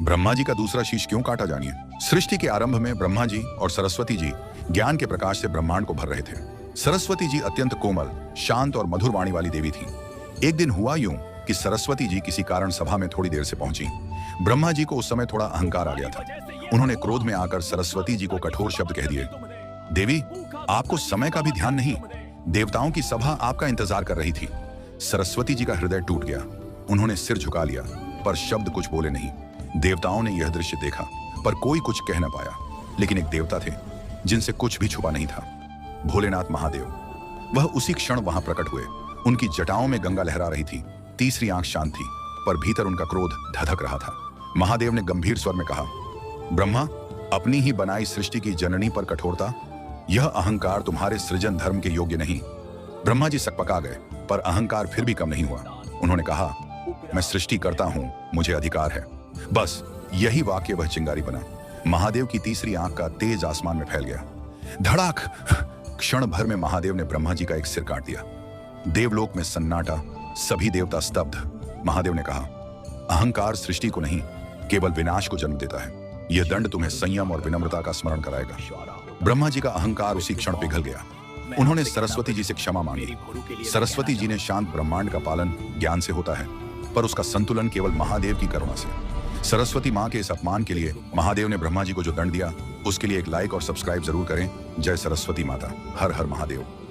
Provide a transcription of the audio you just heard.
ब्रह्मा जी का दूसरा शीश क्यों काटा, जानिए। सृष्टि के आरंभ में ब्रह्मा जी और सरस्वती जी ज्ञान के प्रकाश से ब्रह्मांड को भर रहे थे। सरस्वती जी अत्यंत कोमल, शांत और मधुर वाणी वाली देवी थी। एक दिन हुआ यूं कि सरस्वती जी किसी कारण सभा में थोड़ी देर से पहुंची। ब्रह्मा जी को उस समय थोड़ा अहंकार आ गया था। उन्होंने क्रोध में आकर सरस्वती जी को कठोर शब्द कह दिए। देवी, आपको समय का भी ध्यान नहीं। देवताओं की सभा आपका इंतजार कर रही थी। सरस्वती जी का हृदय टूट गया। उन्होंने सिर झुका लिया, पर शब्द कुछ बोले नहीं। देवताओं ने यह दृश्य देखा, पर कोई कुछ कह न पाया। लेकिन एक देवता थे जिनसे कुछ भी छुपा नहीं था, भोलेनाथ महादेव। वह उसी क्षण वहां प्रकट हुए। उनकी जटाओं में गंगा लहरा रही थी। तीसरी आंख शांत थी, पर भीतर उनका क्रोध धधक रहा था। महादेव ने गंभीर स्वर में कहा, ब्रह्मा, अपनी ही बनाई सृष्टि की जननी पर कठोरता, यह अहंकार तुम्हारे सृजन धर्म के योग्य नहीं। ब्रह्मा जी सकपका गए, पर अहंकार फिर भी कम नहीं हुआ। उन्होंने कहा, मैं सृष्टि करता हूं, मुझे अधिकार है। बस यही वाक्य वह चिंगारी बना। महादेव की तीसरी आंख का तेज आसमान में फैल गया। धड़ाक! क्षण भर में महादेव ने ब्रह्मा जी का एक सिर काट दिया। देवलोक में सन्नाटा, सभी देवता स्तब्ध। महादेव ने कहा, अहंकार सृष्टि को नहीं, केवल विनाश को जन्म देता है। यह दंड तुम्हें संयम और विनम्रता का स्मरण कराएगा। ब्रह्मा जी का अहंकार उसी क्षण पिघल गया। उन्होंने सरस्वती जी से क्षमा मांगी। सरस्वती जी ने शांत, ब्रह्मांड का पालन ज्ञान से होता है, पर उसका संतुलन केवल महादेव की करुणा से। सरस्वती मां के इस अपमान के लिए महादेव ने ब्रह्मा जी को जो दंड दिया, उसके लिए एक लाइक और सब्सक्राइब जरूर करें। जय सरस्वती माता। हर हर महादेव।